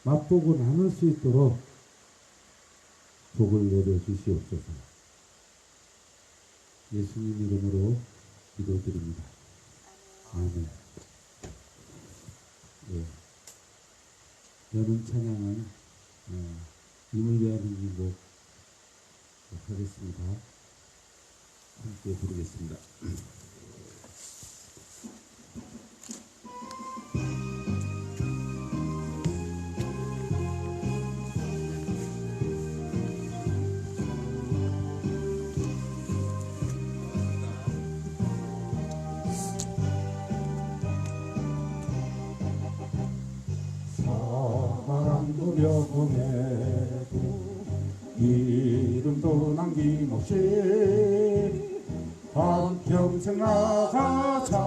맛보고 나눌 수 있도록 복을 내려 주시옵소서. 예수님 이름으로 기도드립니다. 아멘. 예. 여는 찬양은 힘을 위하는 기복 하겠습니다. 함께 부르겠습니다. 보내고 이름도 남김없이 한평생 나가자던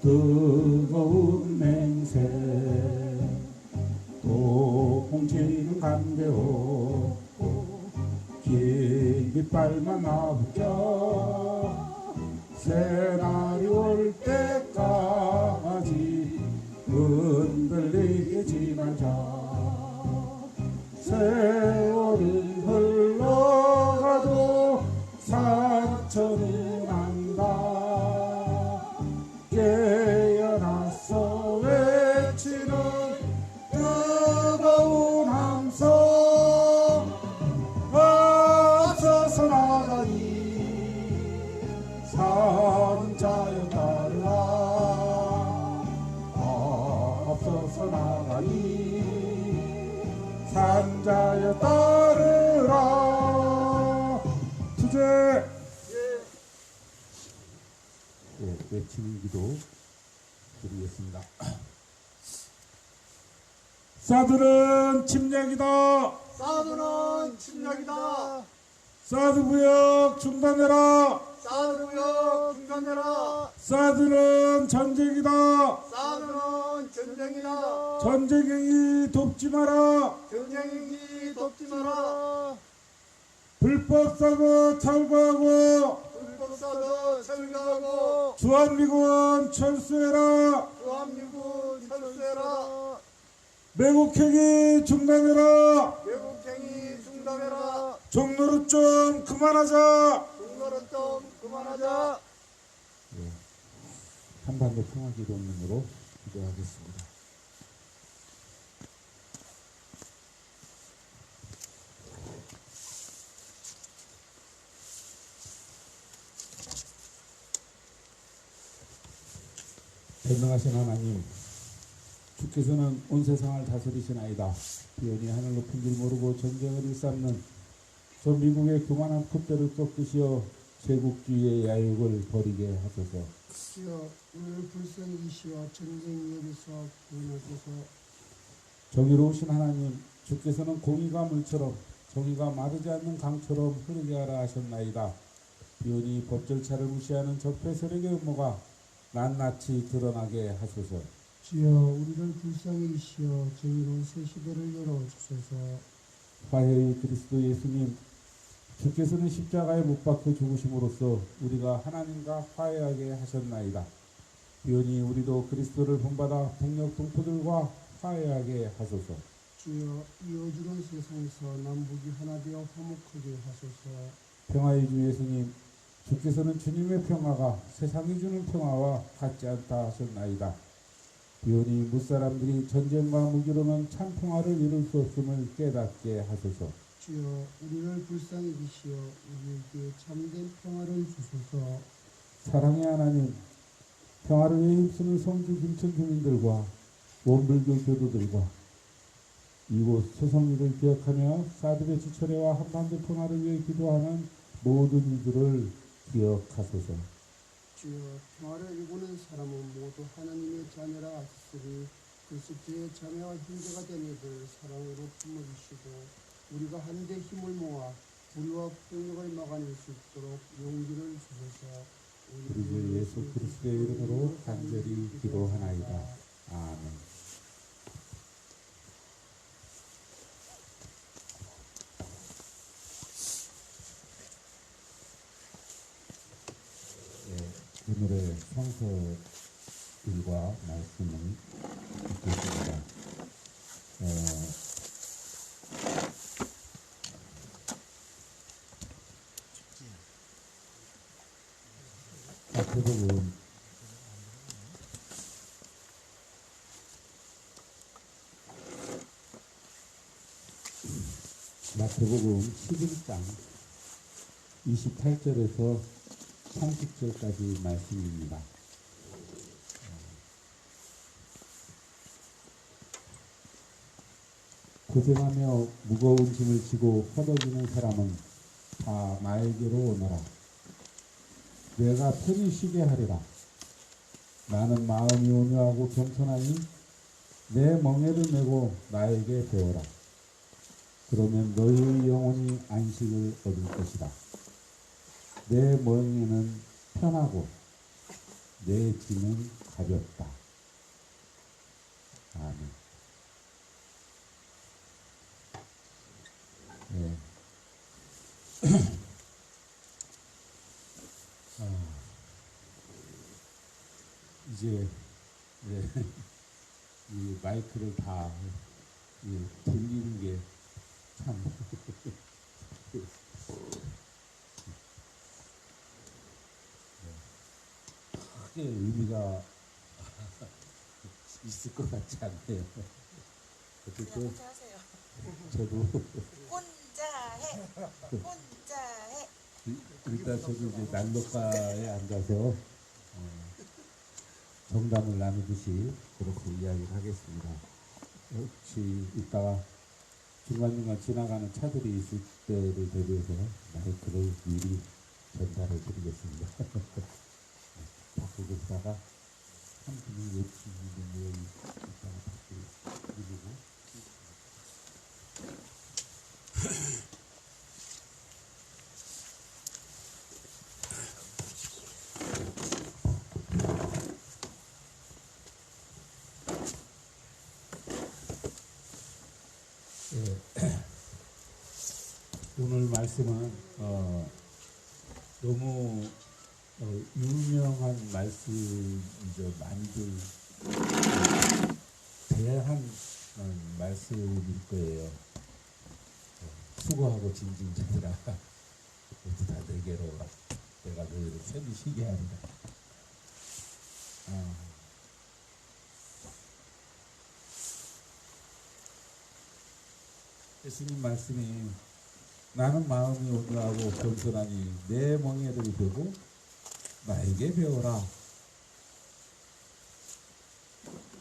뜨거운 맹세 또 홍치는 간대없고 긴 깃발만 나붙여 새날이 올 때까지 흔들리지 말자. 세월은 흘러가도 상처는 안다. 깨어나서 외치는 뜨거운 함성 앞서서 나가니 사는 자여 따르라. 앞서서 나가니 산자여 따르라. 주제 외치는 기도 드리겠습니다. 사드는 침략이다. 사드는 침략이다. 사드 구역 중단해라. 사드 구역 중단해라. 사드는 전쟁이다. 사드는 전쟁이다. 전쟁행위 돕지 마라. 전쟁행위 돕지 마라. 불법 사드 철거하고 불법 사드 철거하고 주한미군 철수해라. 주한미군 철수해라. 매국행위 중단해라. 외국행위 중단해라. 종로를 좀 그만하자. 중거는 좀 그만하자. 한반도 평화기도문으로 기도하겠습니다. 전능하신 하나님, 주께서는 온 세상을 다스리시나이다. 비연히 하늘 높은 줄 모르고 전쟁을 일삼는 저 미국의 교만한 콧대를 꺾으시어 제국주의의 야욕을 버리게 하소서. 주여 오늘 불쌍히 시와 전쟁 여기서 구원하소서. 정의로우신 하나님, 주께서는 공의가 물처럼 정의가 마르지 않는 강처럼 흐르게 하라 하셨나이다. 비오니 법 절차를 무시하는 적폐 세력의 음모가 낱낱이 드러나게 하소서. 주여 우리를 불쌍히 시어 정의로운 새 시대를 열어주소서. 화해의 그리스도 예수님, 주께서는 십자가에 못 박혀 죽으심으로써 우리가 하나님과 화해하게 하셨나이다. 비오니 우리도 그리스도를 본받아 백력 동포들과 화해하게 하소서. 주여 이 어지러운 세상에서 남북이 하나 되어 화목하게 하소서. 평화의 주 예수님, 주께서는 주님의 평화가 세상이 주는 평화와 같지 않다 하셨나이다. 비오니 무사람들이 전쟁과 무기로는 참 평화를 이룰 수 없음을 깨닫게 하소서. 주여 우리를 불쌍히 계시어 우리에게 참된 평화를 주소서. 사랑의 하나님, 평화를 위해 힘쓰는 성주 김천 주민들과 원불교 교도들과 이곳 소성리를 기억하며 사드 배치 철회와 한반도 평화를 위해 기도하는 모든 이들을 기억하소서. 주여 평화를 이루는 사람은 모두 하나님의 자녀라 하시으니 그리스도의 자매와 형제가 된 이들 사랑으로 품어주시고 우리가 한데 힘을 모아 불의와 폭력을 막아낼 수 있도록 용기를 주소서. 우리 주 예수 그리스도의 이름으로 간절히 기도하나이다. 아멘. 오늘의 성서일과 말씀을 듣겠습니다. 마태복음 마태복음 11장 28절에서 30절까지 말씀입니다. 고생하며 무거운 짐을 지고 허덕이는 사람은 다 나에게로 오너라. 내가 편히 쉬게 하리라. 나는 마음이 온유하고 겸손하니 내 멍에를 메고 나에게 배워라. 그러면 너희의 영혼이 안식을 얻을 것이다. 내 멍에는 편하고 내 짐은 가볍다. 아멘. 네. 이제 이 마이크를 다 돌리는 게 참 크게 의미가 있을 것 같지 않네요. 어쨌든 혼자 하세요. 저도 혼자 해. 혼자 해. 일단 저도 이제 난로가에 앉아서 정담을 나누듯이 그렇게 이야기를 하겠습니다. 혹시 이따가 중간중간 지나가는 차들이 있을 때를 대비해서 마이크를 미리 전달해 드리겠습니다. 밖에 계시다가 한 분이 외치는 이따가 밖에 드리고 오늘 말씀은 너무 유명한 말씀이죠. 많이들 대한 말씀일 거예요. 수고하고 짐진 자들아 모두 다 내게로 오라. 내가 너희를 편히 쉬게 하리라. 예수님 말씀이 나는 마음이 온유하고 겸손하니 내 멍에를 베고 나에게 배워라.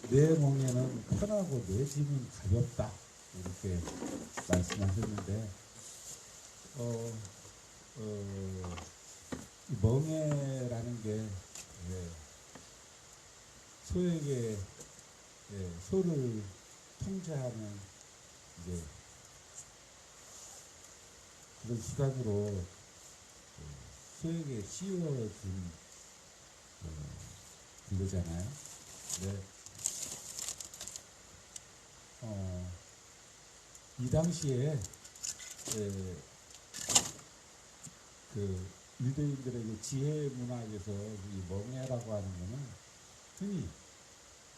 내 멍에는 편하고 내 짐은 가볍다. 이렇게 말씀하셨는데 이 멍에라는 게 소에게 소를 통제하는 이제 그런 수단으로 소에게 씌워준 그거잖아요. 네. 이 당시에 그 유대인들에게 지혜 문학에서 이 멍에라고 하는 거는 흔히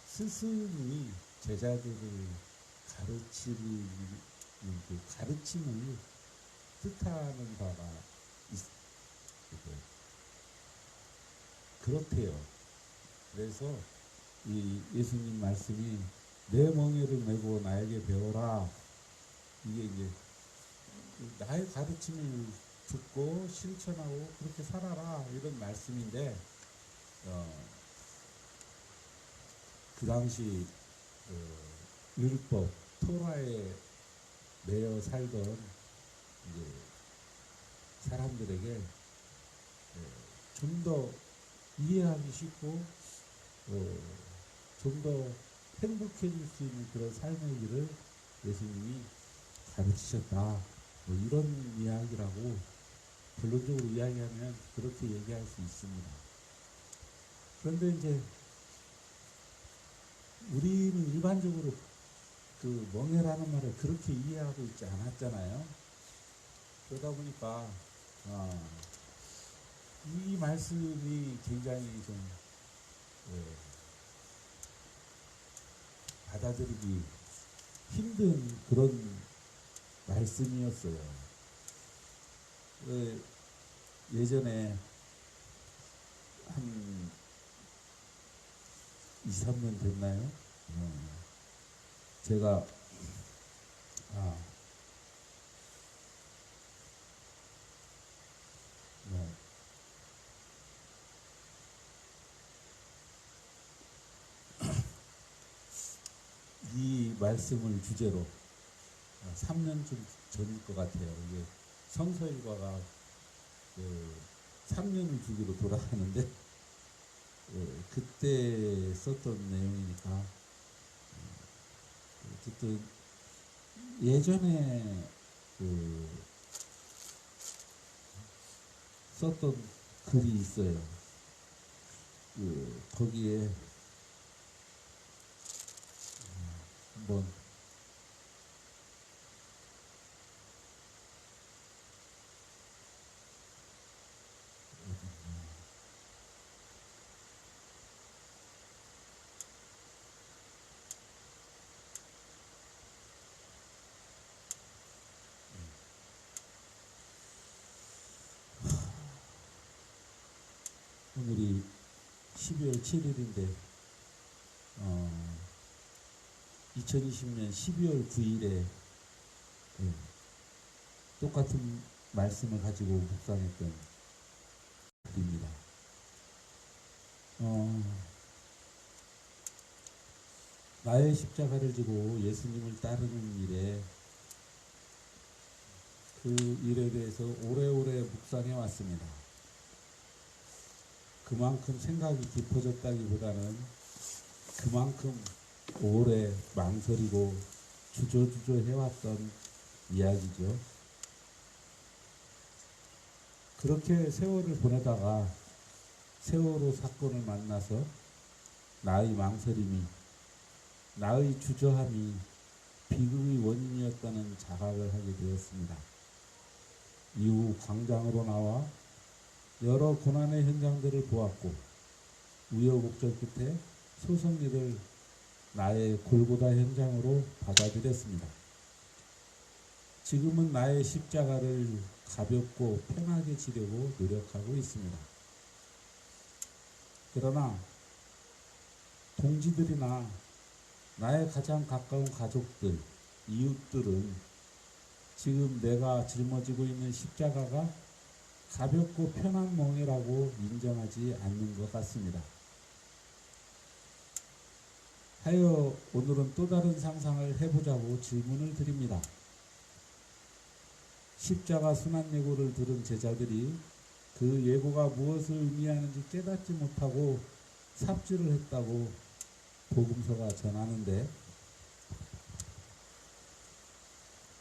스승이 제자들을 가르치는 그 가르침을 뜻하는 바가 그렇대요. 그래서 이 예수님 말씀이 내 멍에를 메고 나에게 배워라. 이게 이제 나의 가르침을 듣고 실천하고 그렇게 살아라 이런 말씀인데 그 당시 율법 토라에 매여 살던 이제 사람들에게 좀 더 이해하기 쉽고 좀 더 행복해질 수 있는 그런 삶의 길을 예수님이 가르치셨다. 뭐 이런 이야기라고 결론적으로 이야기하면 그렇게 얘기할 수 있습니다. 그런데 이제 우리는 일반적으로 그 멍해라는 말을 그렇게 이해하고 있지 않았잖아요. 그러다 보니까 이 말씀이 굉장히 좀 받아들이기 힘든 그런 말씀이었어요. 예전에 한 2, 3년 됐나요? 제가 네. 이 말씀을 주제로 3년쯤 전일 것 같아요. 이게 성서일과가 3년을 주기로 돌아가는데 그때 썼던 내용이니까 어쨌든 예전에 썼던 글이 있어요. 거기에 한번 오늘이 12월 7일인데 2020년 12월 9일에 똑같은 말씀을 가지고 묵상했던 글입니다. 나의 십자가를 지고 예수님을 따르는 일에 그 일에 대해서 오래오래 묵상해 왔습니다. 그만큼 생각이 깊어졌다기보다는 그만큼 오래 망설이고 주저주저 해왔던 이야기죠. 그렇게 세월을 보내다가 세월호 사건을 만나서 나의 망설임이, 나의 주저함이 비극의 원인이었다는 자각을 하게 되었습니다. 이후 광장으로 나와 여러 고난의 현장들을 보았고 우여곡절 끝에 소성리를 나의 골고다 현장으로 받아들였습니다. 지금은 나의 십자가를 가볍고 편하게 지려고 노력하고 있습니다. 그러나 동지들이나 나의 가장 가까운 가족들, 이웃들은 지금 내가 짊어지고 있는 십자가가 가볍고 편한 멍이라고 인정하지 않는 것 같습니다. 하여 오늘은 또 다른 상상을 해보자고 질문을 드립니다. 십자가 순환 예고를 들은 제자들이 그 예고가 무엇을 의미하는지 깨닫지 못하고 삽질을 했다고 복음서가 전하는데,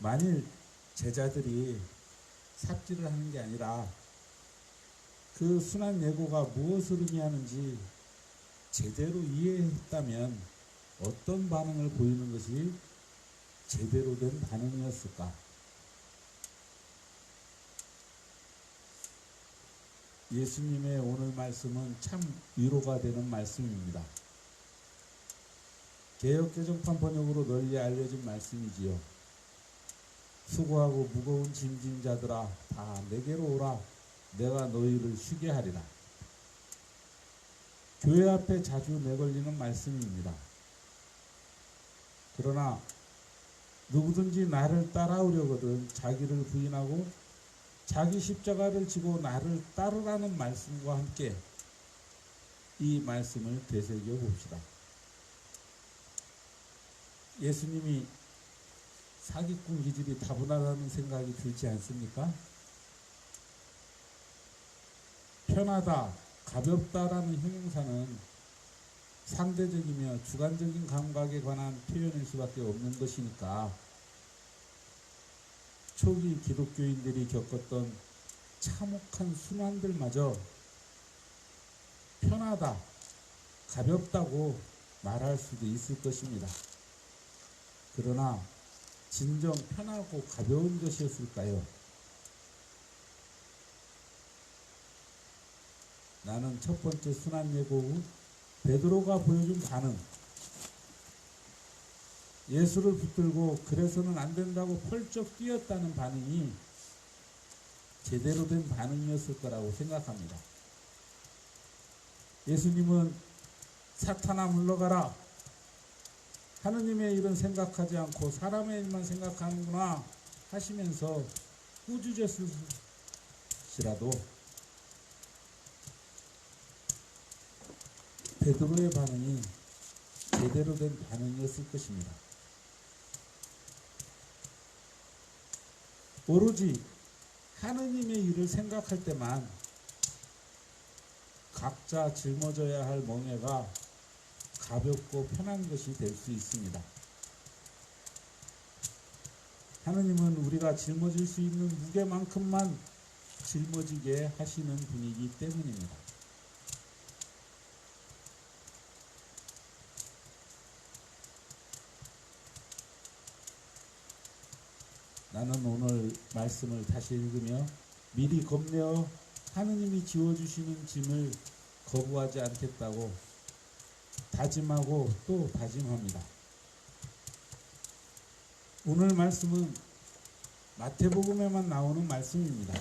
만일 제자들이 삽질을 하는 게 아니라 그 순환 예고가 무엇을 의미하는지 제대로 이해했다면 어떤 반응을 보이는 것이 제대로 된 반응이었을까? 예수님의 오늘 말씀은 참 위로가 되는 말씀입니다. 개역개정판 번역으로 널리 알려진 말씀이지요. 수고하고 무거운 짐진 자들아 다 내게로 오라. 내가 너희를 쉬게 하리라. 교회 앞에 자주 내걸리는 말씀입니다. 그러나 누구든지 나를 따라오려거든 자기를 부인하고 자기 십자가를 지고 나를 따르라는 말씀과 함께 이 말씀을 되새겨 봅시다. 예수님이 사기꾼 기질이 다분하다는 생각이 들지 않습니까? 편하다, 가볍다라는 형용사는 상대적이며 주관적인 감각에 관한 표현일 수밖에 없는 것이니까 초기 기독교인들이 겪었던 참혹한 순환들마저 편하다, 가볍다고 말할 수도 있을 것입니다. 그러나 진정 편하고 가벼운 것이었을까요? 나는 첫 번째 순환 예고 후 베드로가 보여준 반응, 예수를 붙들고 그래서는 안 된다고 펄쩍 뛰었다는 반응이 제대로 된 반응이었을 거라고 생각합니다. 예수님은 사탄아 물러가라. 하느님의 일은 생각하지 않고 사람의 일만 생각하는구나 하시면서 꾸짖으실지라도 베드로의 반응이 제대로 된 반응이었을 것입니다. 오로지 하느님의 일을 생각할 때만 각자 짊어져야 할 멍에가 가볍고 편한 것이 될 수 있습니다. 하느님은 우리가 짊어질 수 있는 무게만큼만 짊어지게 하시는 분이기 때문입니다. 나는 오늘 말씀을 다시 읽으며 미리 겁내어 하느님이 지워주시는 짐을 거부하지 않겠다고 다짐하고 또 다짐합니다. 오늘 말씀은 마태복음에만 나오는 말씀입니다.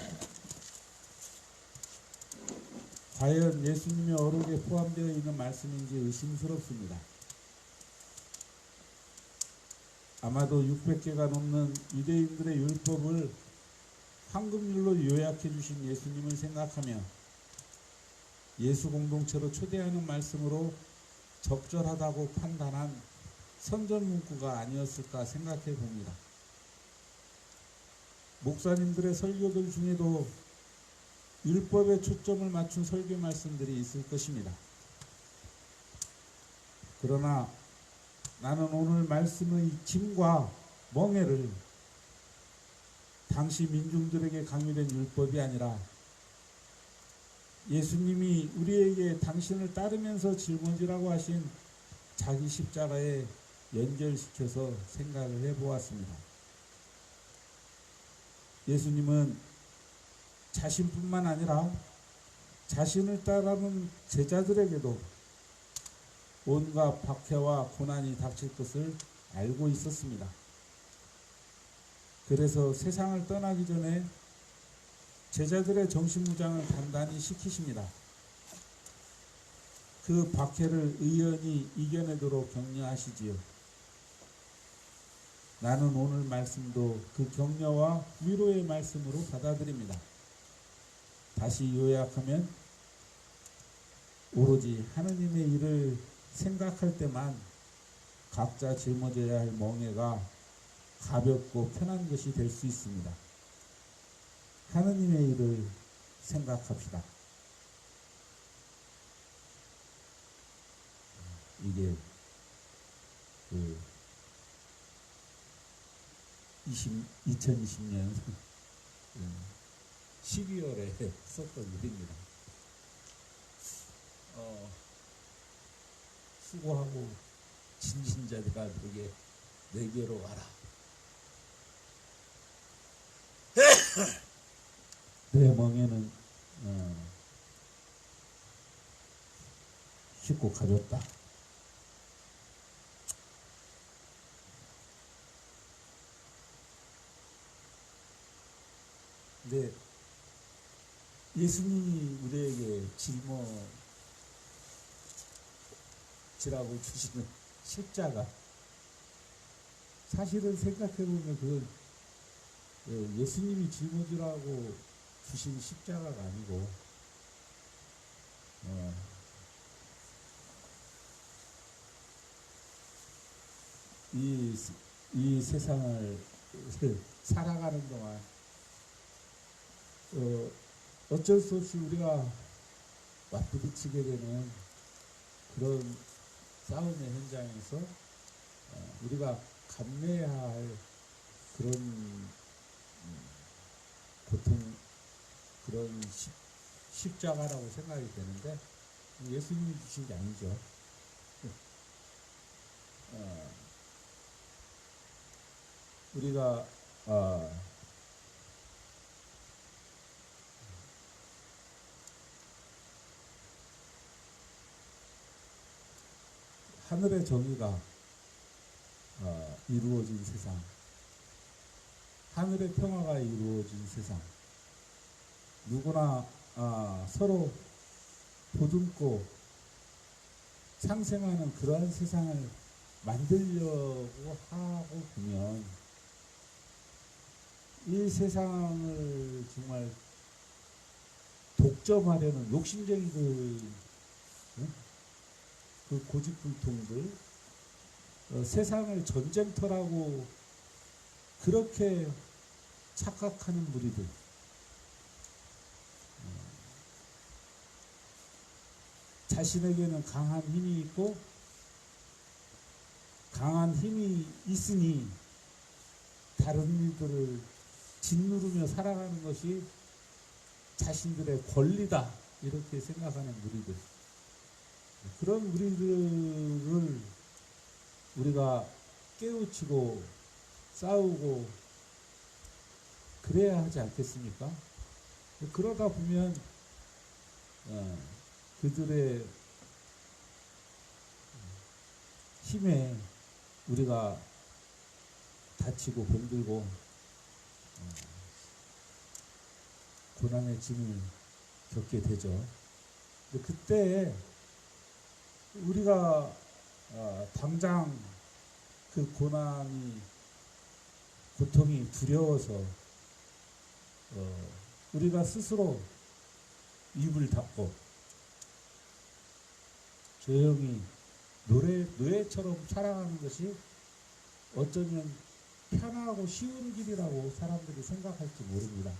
과연 예수님의 어록에 포함되어 있는 말씀인지 의심스럽습니다. 아마도 600개가 넘는 유대인들의 율법을 황금률로 요약해 주신 예수님을 생각하며 예수 공동체로 초대하는 말씀으로 적절하다고 판단한 선전 문구가 아니었을까 생각해 봅니다. 목사님들의 설교들 중에도 율법에 초점을 맞춘 설교 말씀들이 있을 것입니다. 그러나 나는 오늘 말씀의 짐과 멍에를 당시 민중들에게 강요된 율법이 아니라 예수님이 우리에게 당신을 따르면서 짊어지라고 하신 자기 십자가에 연결시켜서 생각을 해보았습니다. 예수님은 자신뿐만 아니라 자신을 따르는 제자들에게도 온갖 박해와 고난이 닥칠 것을 알고 있었습니다. 그래서 세상을 떠나기 전에 제자들의 정신무장을 단단히 시키십니다. 그 박해를 의연히 이겨내도록 격려하시지요. 나는 오늘 말씀도 그 격려와 위로의 말씀으로 받아들입니다. 다시 요약하면 오로지 하느님의 일을 생각할 때만 각자 짊어져야 할 멍에가 가볍고 편한 것이 될 수 있습니다. 하느님의 일을 생각합시다. 이게 2020년 12월에 썼던 일입니다. 수고하고 진진 자들아 내게 내게로 와라. 내 멍에는 쉽고 가볍다. 근데 예수님이 우리에게 짊어지라고 주시는 십자가, 사실은 생각해보면 그건 예수님이 짊어지라고 주신 십자가가 아니고 이 세상을 살아가는 동안 어쩔 수 없이 우리가 맞부딪히게 되는 그런 싸움의 현장에서 우리가 감내해야 할 그런 고통, 그런 십자가라고 생각이 되는데 예수님이 주신 게 아니죠. 우리가 하늘의 정의가 이루어진 세상, 하늘의 평화가 이루어진 세상, 누구나 서로 보듬고 상생하는 그러한 세상을 만들려고 하고 보면 이 세상을 정말 독점하려는 욕심쟁이들, 그 고집불통들, 세상을 전쟁터라고 그렇게 착각하는 무리들, 자신에게는 강한 힘이 있고 강한 힘이 있으니 다른 이들을 짓누르며 살아가는 것이 자신들의 권리다 이렇게 생각하는 무리들, 그런 무리들을 우리가 깨우치고 싸우고 그래야 하지 않겠습니까? 그러다 보면 그들의 힘에 우리가 다치고 병들고 고난의 짐을 겪게 되죠. 근데 그때 우리가 당장 그 고통이 두려워서 우리가 스스로 입을 닫고 조용히 노예처럼 살아가는 것이 어쩌면 편하고 쉬운 길이라고 사람들이 생각할지 모릅니다.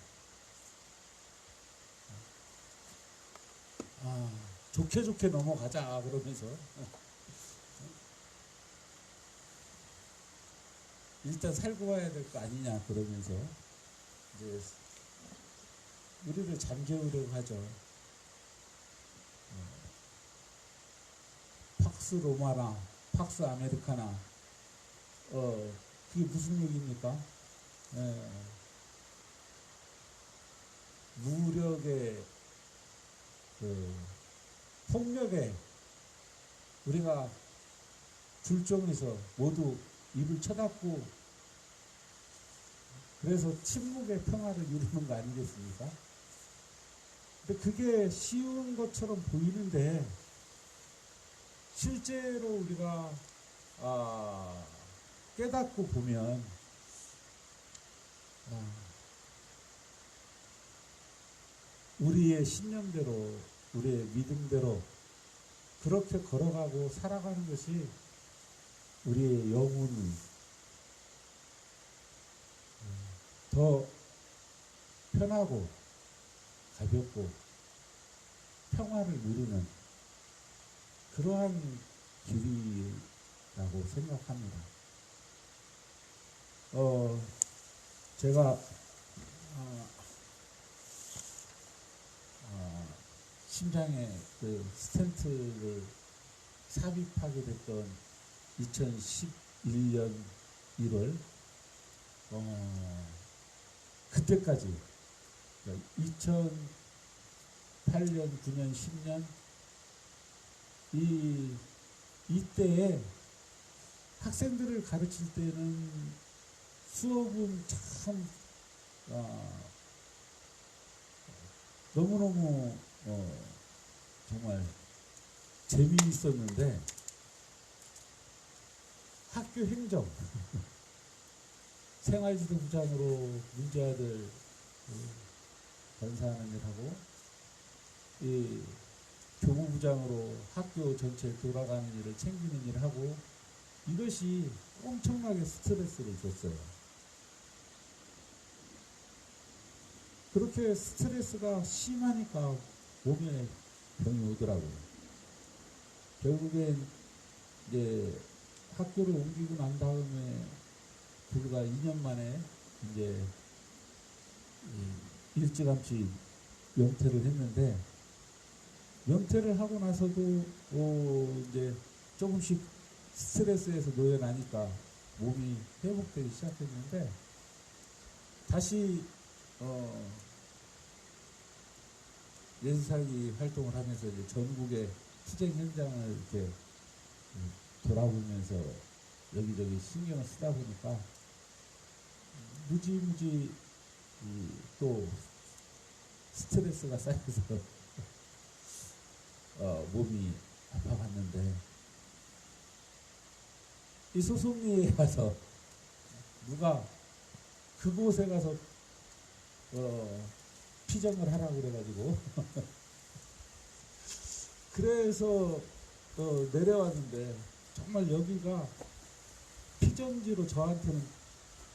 좋게 좋게 넘어가자 그러면서 일단 살고 와야 될 거 아니냐 그러면서 이제 우리를 잠재우려고 하죠. 팍스 로마나 팍스 아메리카나 그게 무슨 얘기입니까? 무력의 폭력에 우리가 불종해서 모두 입을 쳐닫고 그래서 침묵의 평화를 이루는 거 아니겠습니까? 근데 그게 쉬운 것처럼 보이는데 실제로 우리가 깨닫고 보면 우리의 신념대로 우리의 믿음대로 그렇게 걸어가고 살아가는 것이 우리의 영혼을 더 편하고 가볍고 평화를 누리는 그러한 길이라고 생각합니다. 제가 심장에 그 스텐트를 삽입하게 됐던 2011년 1월 그때까지 2008년, 9년, 10년 이때에 학생들을 가르칠 때는 수업은 참 너무너무 정말 재미있었는데 학교 행정 생활지도부장으로 문제아들 관사하는 일하고 이 교무부장으로 학교 전체 돌아가는 일을 챙기는 일하고 이것이 엄청나게 스트레스를 줬어요. 그렇게 스트레스가 심하니까 몸에 병이 오더라고요. 결국엔 이제 학교를 옮기고 난 다음에 불과 2년 만에 이제 일찌감치 명퇴를 했는데 명퇴를 하고 나서도 이제 조금씩 스트레스에서 노연하니까 몸이 회복되기 시작했는데 다시 예술살기 활동을 하면서 이제 전국의 투쟁 현장을 이렇게 돌아보면서 여기저기 신경을 쓰다 보니까 무지무지 또 스트레스가 쌓여서 몸이 아파갔는데 이 소송리에 가서 누가 그곳에 가서 피정을 하라고 그래가지고 그래서 내려왔는데 정말 여기가 피정지로 저한테는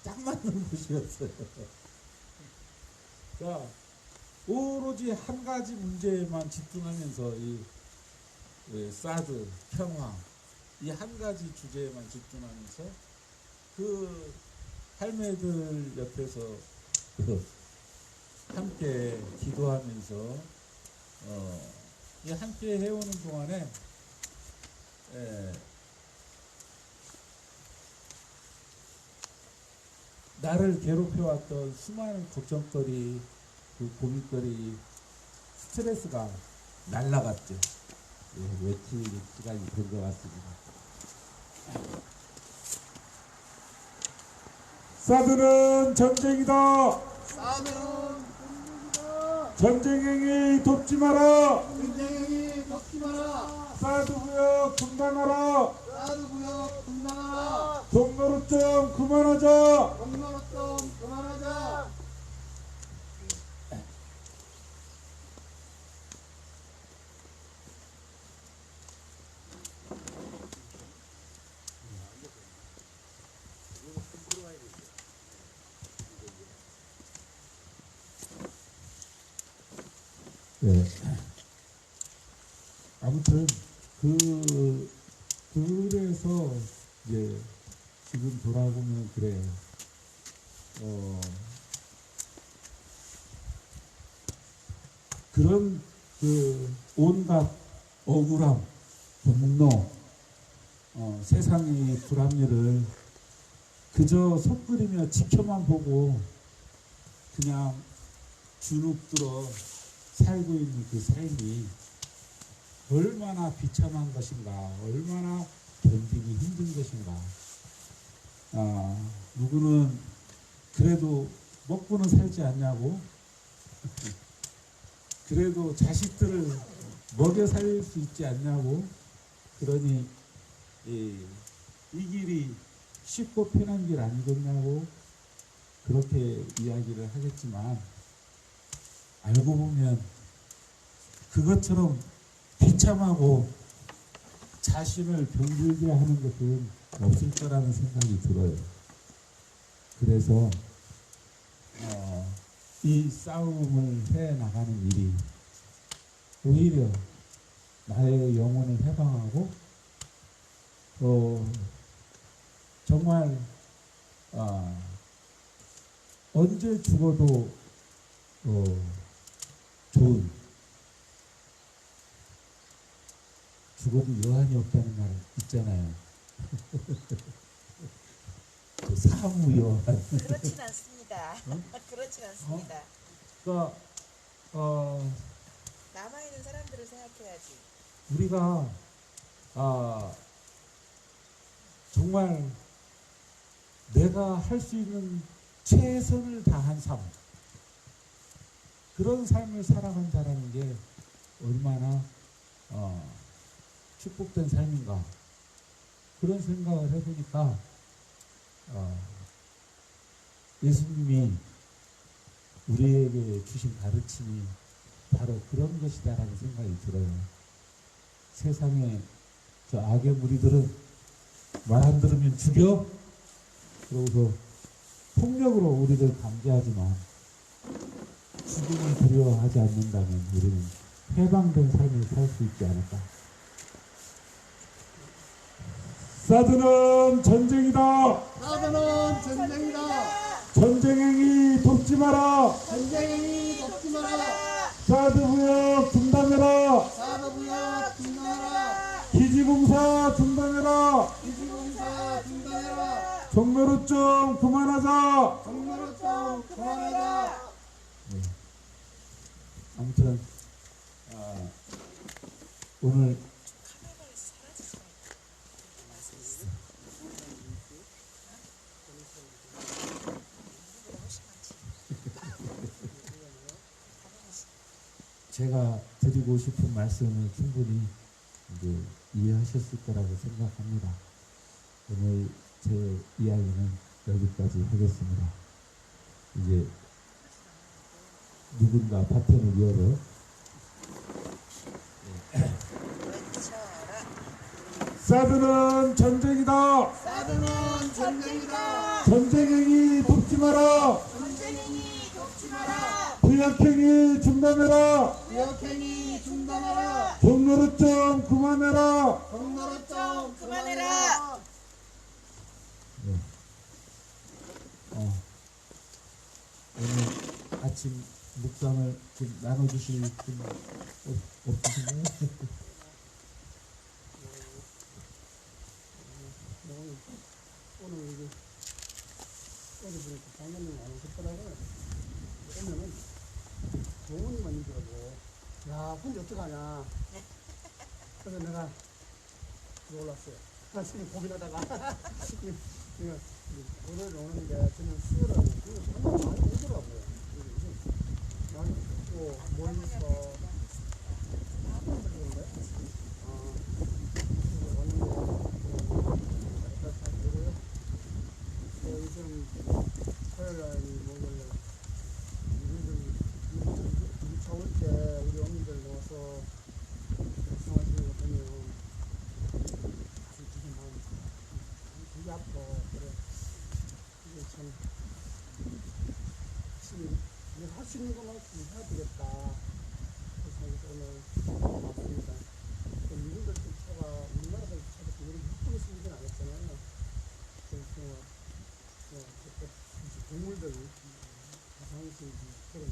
딱 맞는 곳이었어요. 자, 오로지 한 가지 문제에만 집중하면서 이 사드, 평화 이 한 가지 주제에만 집중하면서 그 할매들 옆에서 함께 기도하면서 이 함께 해오는 동안에 나를 괴롭혀왔던 수많은 걱정거리, 그 고민거리, 스트레스가 날라갔죠. 외칠 시간이 된 것 같습니다. 사드는 전쟁이다. 사드는 군국이다. 전쟁행위 돕지 마라. 전쟁이 덮지 마라. 사드 구역 중단하라. 사드 구역 분당하라. 동노릇좀 그만하자. 공노릇좀 그만하자. 네. 아무튼 그래서 이제 지금 돌아보면 그래. 그런 온갖 억울함, 분노, 세상의 불합리를 그저 손그리며 지켜만 보고 그냥 주눅들어 살고 있는 그 삶이 얼마나 비참한 것인가, 얼마나 견디기 힘든 것인가. 누구는 그래도 먹고는 살지 않냐고, 그래도 자식들을 먹여 살릴 수 있지 않냐고, 그러니 이 길이 쉽고 편한 길 아니겠냐고 그렇게 이야기를 하겠지만, 알고 보면 그것처럼 비참하고 자신을 병들게 하는 것은 없을 거라는 생각이 들어요. 그래서 이 싸움을 해 나가는 일이 오히려 나의 영혼을 해방하고 정말 언제 죽어도 좋은, 죽어도 여한이 없다는 말 있잖아요. 사무여한. 그렇진 않습니다. 그렇진 않습니다. 그러니까 남아있는 사람들을 생각해야지. 우리가 정말 내가 할 수 있는 최선을 다한 삶, 그런 삶을 살아간다라는 게 얼마나 축복된 삶인가, 그런 생각을 해보니까 예수님이 우리에게 주신 가르침이 바로 그런 것이다라는 생각이 들어요. 세상에 저 악의 무리들은 말 안 들으면 죽여, 그러고서 폭력으로 우리를 강제하지만 죽음을 두려워하지 않는다면 우리는 해방된 삶을 살 수 있지 않을까. 사드는 전쟁이다. 사드는 전쟁이다. 전쟁행위 돕지 마라. 전쟁이 덮지 마라. 사드 구역 중단해라. 사드 구역 분당하라. 기지공사 중단해라. 기지공사 중단해라. 종로릇 좀 그만하자. 공노릇좀 그만하자. 아무튼 오늘 카메라에 사라지지 제가 드리고 싶은 말씀을 충분히 이제 이해하셨을 거라고 생각합니다. 오늘 제 이야기는 여기까지 하겠습니다. 이제 누군가 파편을 이어서 외쳐라. 사드는 전쟁이다. 사드는 전쟁이다. 전쟁행위 돕지 마라. 전쟁행위 돕지 마라. 부역행위 중단해라. 부역행위 중단하라. 종로를 좀 그만해라. 경로를 좀 그만해라. 네. 오늘 아침 묵상을 좀 나눠주실 분 없으신가요? 오늘 이제 어제 보니까 장관님 안 오셨더라고요. 오면은 동훈이만 있더라고. 야, 근데 어떡하냐. 그래서 내가 놀랐어요. 지금 고민하다가 지금 내가 월요일 오는데 저는 수요일하고 그거 정말 많이 오더라고요. 많이 듣고 멀리서 요즘 토요일날 목요일날 우리 차 올 때 우리 어머니들 나와서 생활하시는 거 보면 되게 마음이 되게 아파. 그래 이게 참 지금 내가 할 수 있는 것만큼 해야 되겠다. 그래서 오늘 왔습니다. 이분들 차가 우리나라에서 차가 이렇게 예쁘게 생기진 않았잖아요. 그래서 동물들 이상해서 그런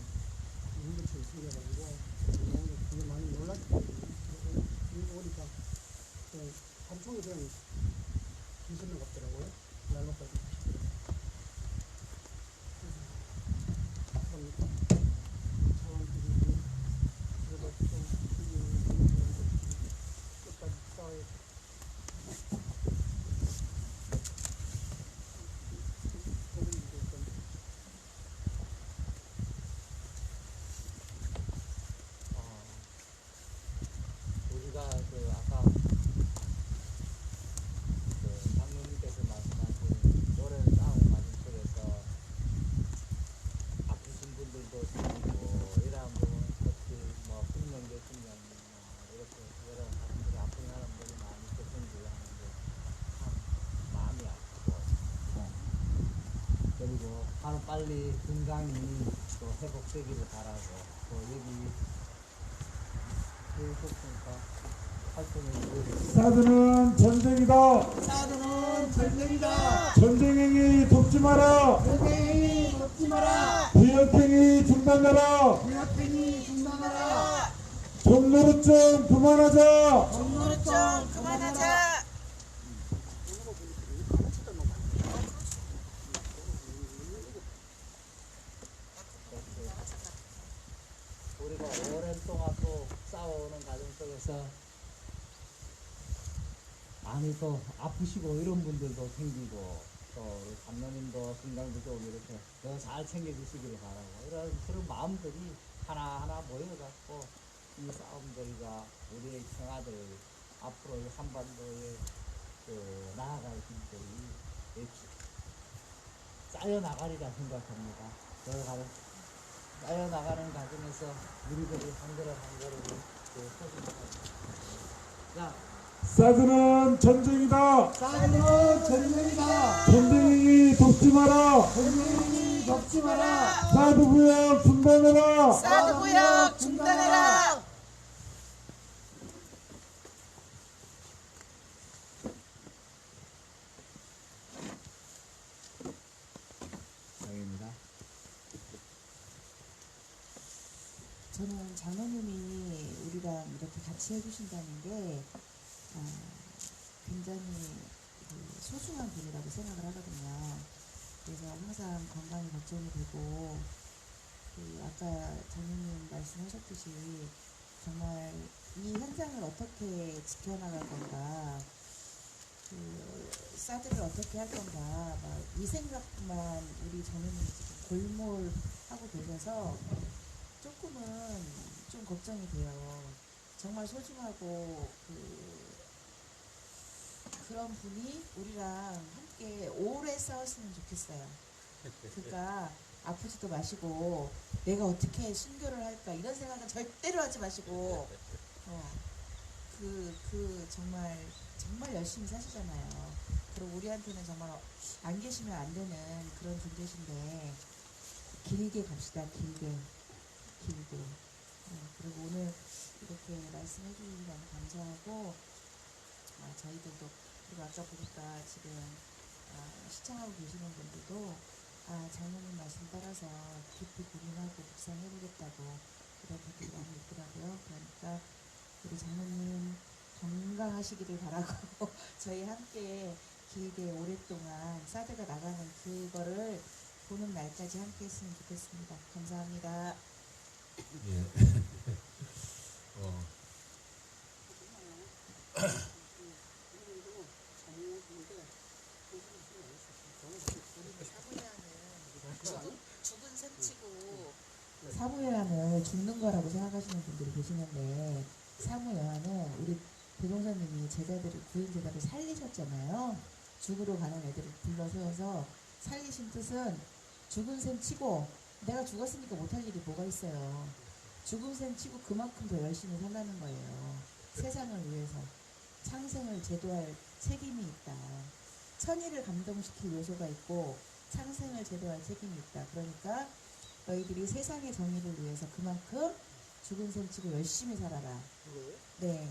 동물들처럼 생겨가지고 오늘 되게 많이 놀랐거든요. 여기 오니까 그냥 하루 종일 그냥 계시는 것 같더라고요. 날마다 차원들이 그래도 좀 끝까지 싸워야 우리가 그 아까 그 장로님께서 말씀하신 노래 싸움 맞은 속에서 아프신 분들도 생기고 이러한 부분 특히 뭐 풍년계 풍년 이렇게 여러 사람들이 아픈 사람들이 많이 고생을 하는데 참 마음이 아프고 그리고 하루 빨리 건강이 또 회복되기를 바라고 또 여기 보니까 사드는 전쟁이다. 사드는 전쟁이다. 전쟁행위 돕지 마라. 전쟁행위 돕지 마라. 부역행위 중단해라. 부역행위 중단하라. 종로를 좀 그만하자. 종로를 좀 그만하자. 우리가 오랜 동안 또 싸워오는 과정 속에서 많이 또 아프시고 이런 분들도 생기고 또 우리 감독님도 건강도 좀 이렇게 더 잘 챙겨주시기를 바라고 이런 그런 마음들이 하나하나 모여갖고 이 싸움들과 우리의 생활들 앞으로 이 한반도에 그 나아갈 길들이 쌓여 나가리라 생각합니다. 쌓여 나가는 과정에서 우리들이 한 걸음 한 걸음 자. 사드는 전쟁이다. 사드는 전쟁이다. 전쟁행위 돕지 마라. 전쟁행위 돕지 마라. 사드 부역 중단해라. 사드 구역 중단해라. 장입니다. 저는 장로님이 우리랑 이렇게 같이 해주신다는 게 굉장히 그 소중한 분이라고 생각을 하거든요. 그래서 항상 건강이 걱정이 되고 그 아까 장로님 말씀하셨듯이 정말 이 현장을 어떻게 지켜나갈 건가, 그 사드를 어떻게 할 건가, 막 이 생각만 우리 장로님이 지금 골몰하고 계셔서 조금은 좀 걱정이 돼요. 정말 소중하고 그 그런 분이 우리랑 함께 오래 싸웠으면 좋겠어요. 그러니까 아프지도 마시고 내가 어떻게 순교를 할까 이런 생각은 절대로 하지 마시고 정말 열심히 사시잖아요. 그리고 우리한테는 정말 안 계시면 안 되는 그런 존재신데 길게 갑시다. 길게. 그리고 오늘 이렇게 말씀해 주셔서 너무 감사하고 저희들도 그리고 아까 보니까 지금 시청하고 계시는 분들도 장로님 말씀 따라서 깊이 고민하고 묵상해보겠다고 이런 분들이 많이 있더라고요. 그러니까 우리 장로님 건강하시기를 바라고 저희 함께 길게 오랫동안 사드가 나가는 그거를 보는 날까지 함께 했으면 좋겠습니다. 감사합니다. 예. 죽은 셈치고 사무예한을 죽는 거라고 생각하시는 분들이 계시는데 사무예한은 우리 대종사님이 제자들을 구인 제자를 살리셨잖아요. 죽으러 가는 애들을 불러 세워서 살리신 뜻은 죽은 셈 치고 내가 죽었으니까 못할 일이 뭐가 있어요. 죽은 셈 치고 그만큼 더 열심히 살라는 거예요. 세상을 위해서 창생을 제도할 책임이 있다. 천의를 감동시킬 요소가 있고 창생을 제도할 책임이 있다. 그러니까 너희들이 세상의 정의를 위해서 그만큼 죽은 셈 치고 열심히 살아라. 네.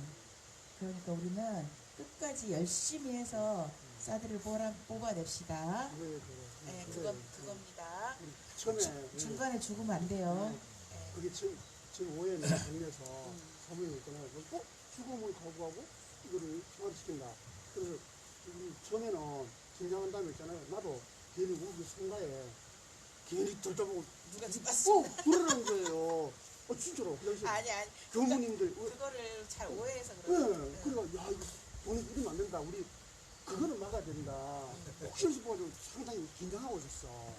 그러니까 우리는 끝까지 열심히 해서 사드를 뽑아냅시다. 네, 그겁니다. 처음에 중간에 죽으면 안 돼요. 그게 지금 오해는 정리해서 사모님 있잖아요. 꼭 죽음을 거부하고 이거를 희화시킨다. 그래서 처음에는 긴장한 다음에 있잖아요. 나도 괜히 우기 순간에 괜히 들떠보고 누가 죽었어? 그러는 거예요. 진짜로. 그 당시 아니 교무님들 그거를 잘 오해해서 네, 그러죠. 그래가 야 이거 돈이 이러면 안 된다. 우리 그거는 막아야 된다. 혹시 싶어가지고 상당히 긴장하고 있었어.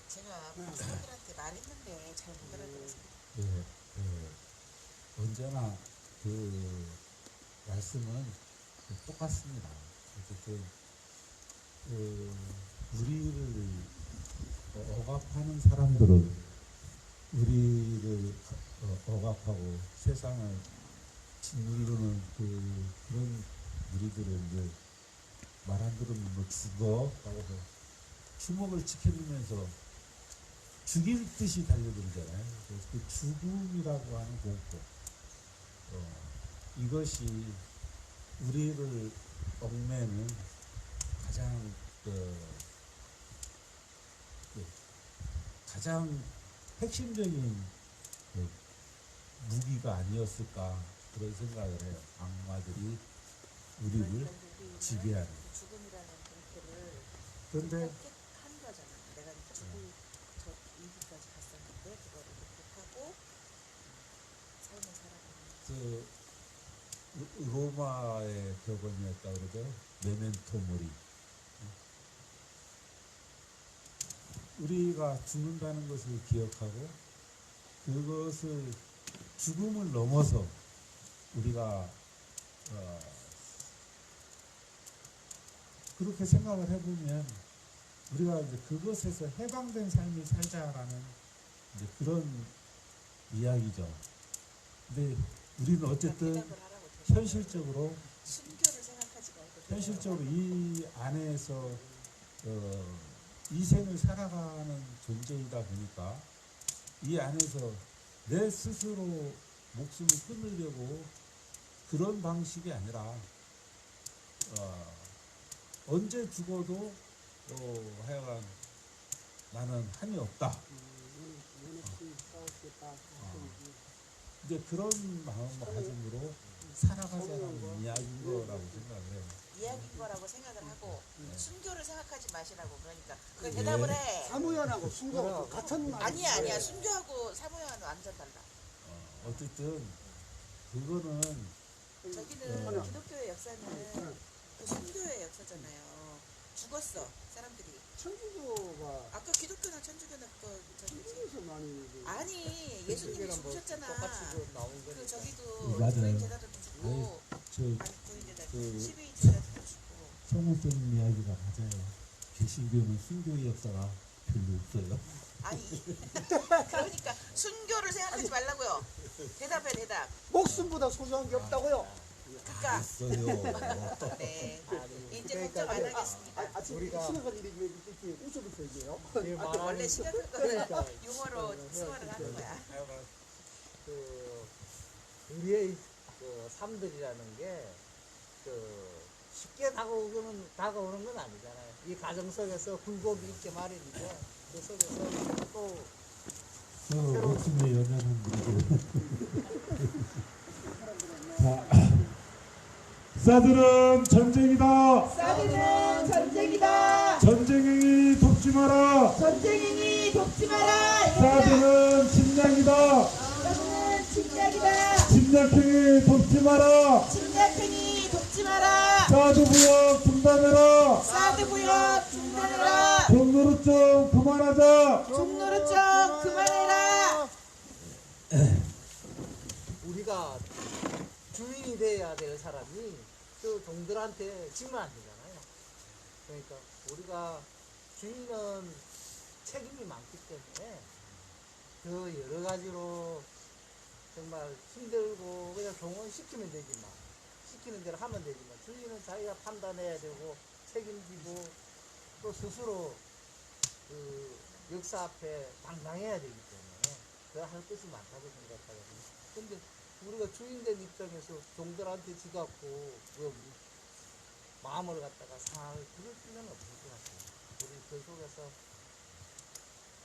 제가 사람들한테 말했는데 잘 못 알아들어서 예, 언제나 그 말씀은 똑같습니다. 어쨌든 우리를 억압하는 사람들은 우리를 억압하고 세상을 짓누르는 그런 무리들은 이제 말 안 들으면 뭐 죽어 하고서 주먹을 지켜주면서 죽일 듯이 달려들잖아요. 그래서 그 죽음이라고 하는 공포, 이것이 우리를 얽매는 가장 가장 핵심적인 무기가 아니었을까 그런 생각을 해요. 악마들이 우리를 지배하는. 죽음이라는 공포를 그런데 한 거잖아. 내가 죽을 저 이기까지 갔었는데 그거를 극복하고 삶을 살아가는. 그 로마의 벽언이었다 그러죠. 메멘토 모리. 우리가 죽는다는 것을 기억하고 그것을 죽음을 넘어서 우리가 그렇게 생각을 해보면 우리가 이제 그것에서 해방된 삶을 살자라는 이제 그런 이야기죠. 근데 우리는 어쨌든 현실적으로 순교를 생각하지 말고 현실적으로 이 안에서 이 생을 살아가는 존재이다 보니까 이 안에서 내 스스로 목숨을 끊으려고 그런 방식이 아니라 언제 죽어도 하여간 나는 한이 없다. 이제 그런 마음가짐으로 살아가자는 이야기인 거라고 생각을 해요. 이야기인 거라고 생각을 하고 순교를 생각하지 마시라고. 그러니까 그 네. 대답을 해. 사무연하고 순교하고 같은 말. 아니야. 순교하고 사모여는 완전 달라. 어쨌든 그거는 저기는 기독교의 역사는 그 순교의 역사잖아요. 죽었어 사람들이. 천주교가 아까 기독교나 천주교나 그거 저기지. 천주교에서 많이 아니 예수님이 죽으셨잖아. 그 저기도 맞아요. 구인 제자들도 죽고 저 구인 제자 그 12 제자들도 죽고. 성모쌤 이야기가 맞아요. 개신교는 순교의 역사가 별로 없어요. 아니 그러니까 순교를 생각하지 말라고요. 대답해 대답. 목숨보다 소중한 게 없다고요. 그러니까 있어요. 네 이제 그러니까 걱정 안 하겠습니다. 우리가 심각한 일이 왜 이렇게 웃어서 얘기해요? 원래 심각한 거는 유머로 승화를 하는 거야. 그 우리의 그 삶들이라는 게 그 쉽게 다가오는 건 아니잖아요. 이 가정 속에서 굴곡이 있게 마련이죠. 그 속에서 또 목숨의 연연한 분들. 자, 사드는 전쟁이다. 사드는 전쟁이다. 전쟁행위 돕지 마라. 전쟁이니 돕지 마라. 사드는 침략이다. 사드는 침략이다. 침략행위 돕지 마라. 침략행위 돕지 마라. 사드 부역 중단해라. 사드 부역 중단해라. 종노릇 그만하자. 종노릇 그만해라. 우리가 주인이 돼야 될 사람이 그 종들한테 지면 안 되잖아요. 그러니까 우리가 주인은 책임이 많기 때문에 그 여러 가지로 정말 힘들고 그냥 종언시키면 되지만 시키는 대로 하면 되지만 주인은 자기가 판단해야 되고 책임지고 또 스스로 그 역사 앞에 당당해야 되기 때문에 그걸 할 것이 많다고 생각하거든요. 근데 우리가 주인된 입장에서 종들한테 지갖고 그 마음을 갖다가 상할 그럴 필요는 없을 것 같아요. 우리 그 속에서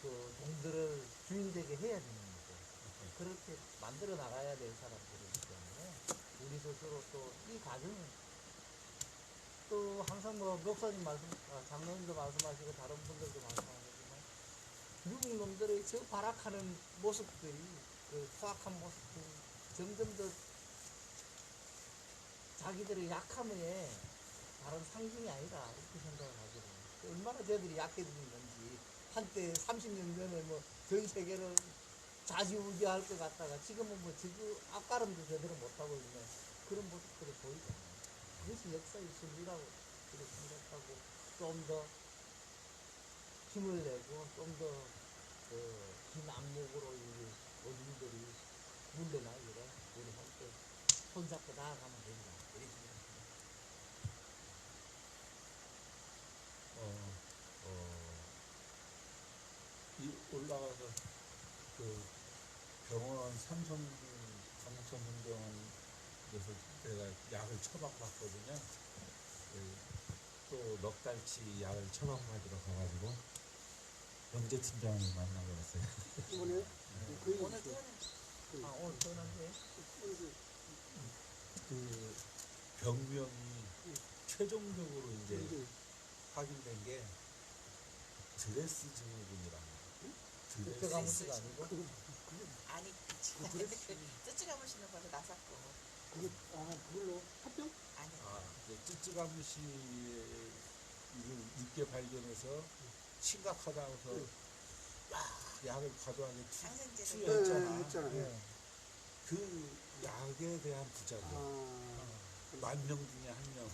그 종들을 주인되게 해야 되는 거죠. 그렇게 만들어 나가야 될 사람들이기 때문에 우리 스스로 또 이 과정을 또 항상 뭐 목사님 장로님도 말씀하시고 다른 분들도 말씀하시지만 미국 놈들의 저 발악하는 모습들이 그 포악한 모습들이 점점 더 자기들의 약함에 다른 상징이 아니다 이렇게 생각을 하거든요. 얼마나 저들이 약해지는지 한때 30년 전에 뭐 전 세계를 좌지우지할 것 같다가 지금은 뭐 지구 앞가름도 제대로 못하고 있는 그런 모습들이 보이잖아요. 그것이 역사의 순리라고 그렇게 생각하고 좀 더 힘을 내고 좀 더 긴 안목으로 이 어린이들이 물러나기를 우리 함께 손잡고 나아가면 된다. 이렇게 생각합니다. 이 올라가서 그 병원 삼성 병원에서 내가 약을 처방받거든요. 또 넉 달치 약을 처방받으러 가가지고 영재 팀장을 만나고 왔어요. 이번에 오늘 퇴원은 오늘 퇴원한데 그 병명이 최종적으로 이제 확인된 게 드레스 증후군이라는 거예요. 그때 가문씨가 아니고 아니 쯔쯔가문 씨는 벌써 나섰고 그게 그걸로 합병? 아니 쯔쯔가무 씨 이걸 늦게 발견해서 심각하다고서 약을 과도하게 항생제 투여했잖아. 했잖아요. 그 약에 대한 부작용. 만 명 중에 한 명.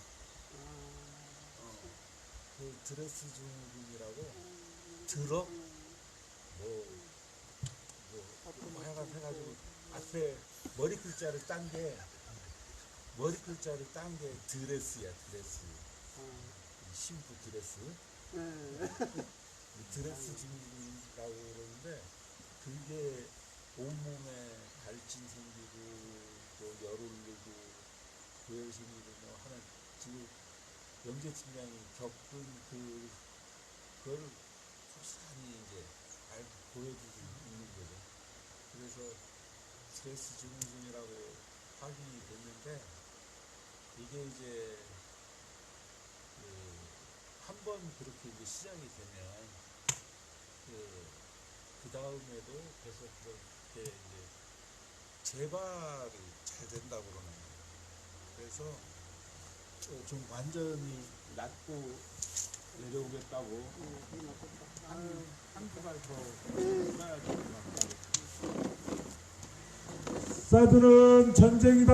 그 드레스 증후군이라고 드럭 뭐 하여간 해가지고 앞에 머리 글자를 딴 게 드레스야. 드레스. 신부 드레스. 드레스 증후군이라고 그러는데 그게 온몸에 발진 생기고 또 열 오르고 고열 생기고 뭐 하는 지금 영재 팀장이 겪은 그걸 고스란히 이제 보여주고 있는 거죠. 그래서 스트레스 증후군이라고 확인이 됐는데 이게 이제 한 번 그렇게 이제 시작이 되면 그 다음에도 계속 그렇게 이제 재발이 잘 된다고 그러는 거예요. 그래서 좀 완전히 낫고 내려오겠다고 한두 발 더 써야 될 것 같다고. 사드는 전쟁이다.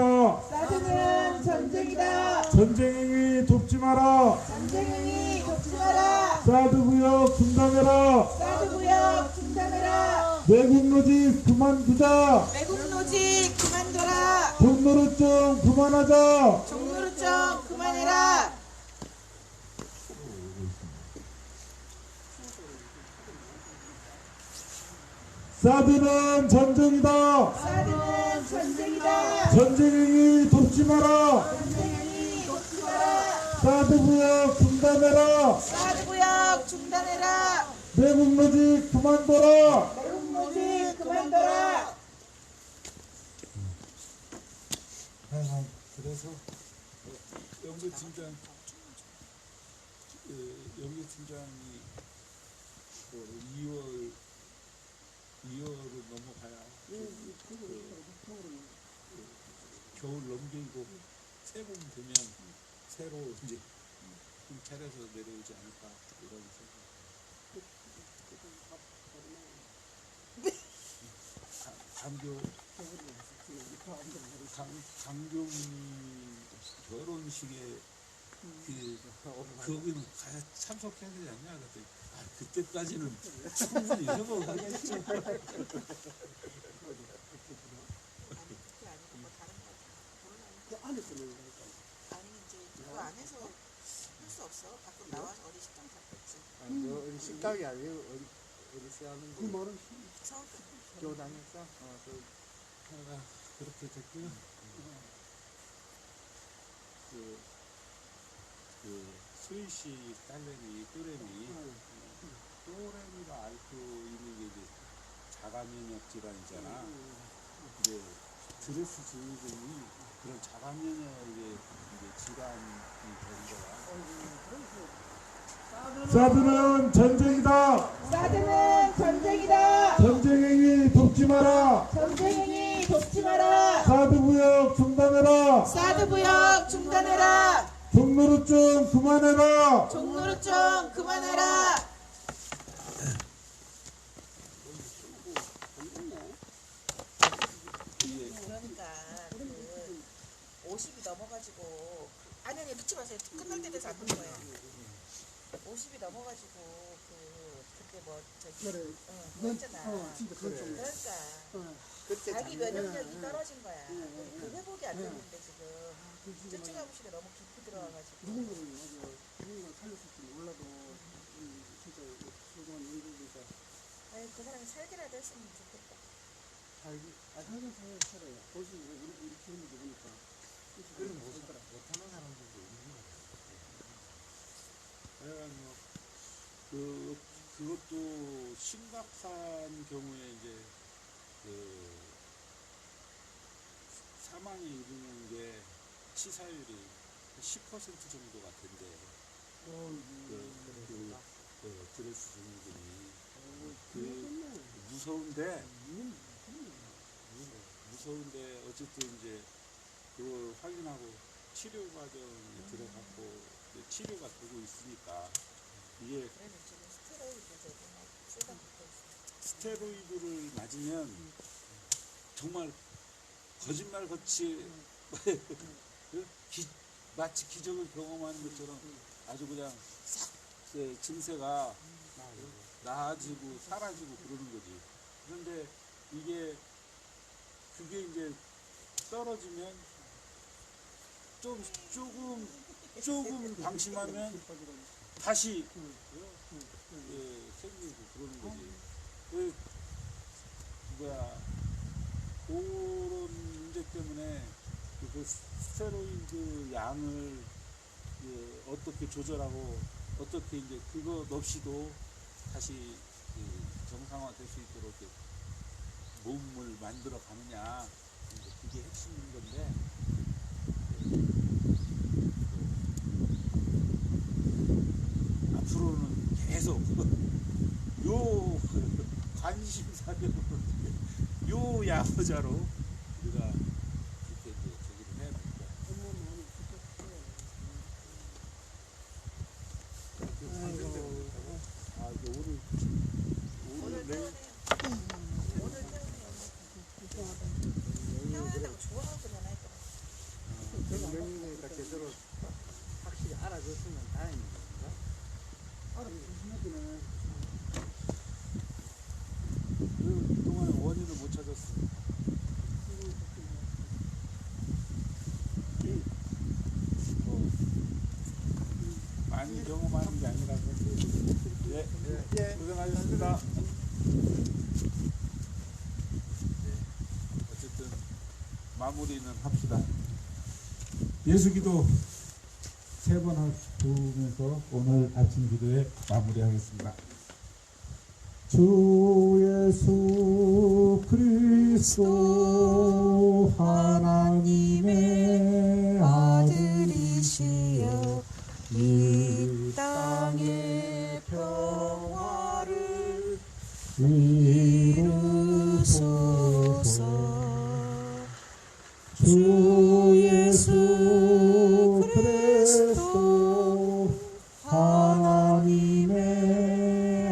사드는 사드는 전쟁이다. 전쟁행위 돕지 마라. 전쟁행위 돕지 마라. 사드 구역 중단해라. 사드 구역 중단해라. 외국 노직 그만두자. 외국 노직 그만둬라. 종로를 좀 그만하자. 종로루증 그만해라. 사드는 전쟁이다. 사드는 전쟁이다. 전쟁행위 돕지 마라. 전쟁행위 돕지 마라. 사드 구역 중단해라. 사드 구역 중단해라. 외국 노직 그만둬라. 외국 노직 그만둬라. 그래서 영배 팀장 영배 팀장이 2월을 넘어가야 겨울 넘기고 새봄 되면 새로 이제 좀 차려서 내려오지 않을까 이런 생각. 강경 결혼식에 거기는 가야 참석해야 되지 않냐? 그랬더니 그때까지는 충분히 회복하겠죠. 그게 아니고 뭐 다른 거 몰라요. 아니 이제 그거 안에서 할 수 없어. 밖으로 나와서 어디 식당 갔겠지. 식당이 아니고 어디서 하는 그 말은 서울 교단에서 그렇게 됐고요. 스위시 딸내미 또래미가 앓고 있는 게 이제 자가면역 질환이잖아. 근데 드레스 증후군이 그런 자가면역의 이제 질환이 된 거야. 사드는 전쟁이다. 사드는 전쟁이다. 전쟁행위 돕지 마라. 전쟁행위 돕지 마라. 사드 구역 중단해라. 사드 구역 중단해라. 종로를 좀 그만해라. 종로루증 그만해라. 그러니까 그 50이 넘어가지고 아니 믿지 마세요. 끝날 때 돼서 안 보는 거예요. 50이 넘어가지고 그때 뭐 저기 그래. 그거 했잖아. 진짜 그건 좀. 그러니까 자기 면역력이 떨어진 거야. 그 회복이 안 됐는데 지금 ጭጭ가 부실에 너무 깊이 들어와가지고. 누군가 살렸을지 몰라도 진짜 소중한 인물이니까 아유 그 사람이 살기라도 했으면 좋겠다. 살아요. 벌써 우리 기분이 좋으니까. 그런 모습 못하는 사람들도 있는 것 같아요. 그것도 심각한 경우에 이제 사망에 이르는 게 치사율이 10% 정도가 된대. 드레스 증후군이 무서운데 어쨌든 이제 그걸 확인하고 치료 과정에 들어갔고 치료가 되고 있으니까 이게 그래서 지금 스테로이드 저기 막 쏟아붓고 있어. 스테로이드를 맞으면 정말 거짓말 같이 마치 기적을 경험하는 것처럼 아주 그냥 싹 증세가 나아지고 사라지고 그러는 거지. 그런데 그게 이제 떨어지면 조금 방심하면 다시 생기고 그러는 거지. 그런 문제 때문에 그 스테로이드 양을 어떻게 조절하고 어떻게 이제 그것 없이도 다시 정상화 될 수 있도록 이렇게 몸을 만들어 가느냐 그게 핵심인 건데 앞으로는 계속 요 관심사적으로 요 야호자로 우리가 이렇게 이제 저기를 해야 됩니다. 오늘 내일 오늘 태훈한다고 좋아하고 전화했더라고. 고생하셨습니다. 어쨌든 마무리는 합시다. 예수기도 3번 부르면서 오늘 아침 기도에 마무리하겠습니다. 주 예수 그리스도 하나님의 아들이시여 이 땅의 평화를 이루소서. 주 예수 그리스도 하나님의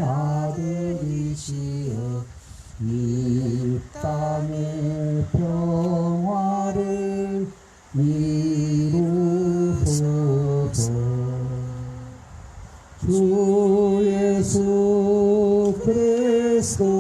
아들이시여 이 땅의 평화를 이루소서. 주 예수 그리스도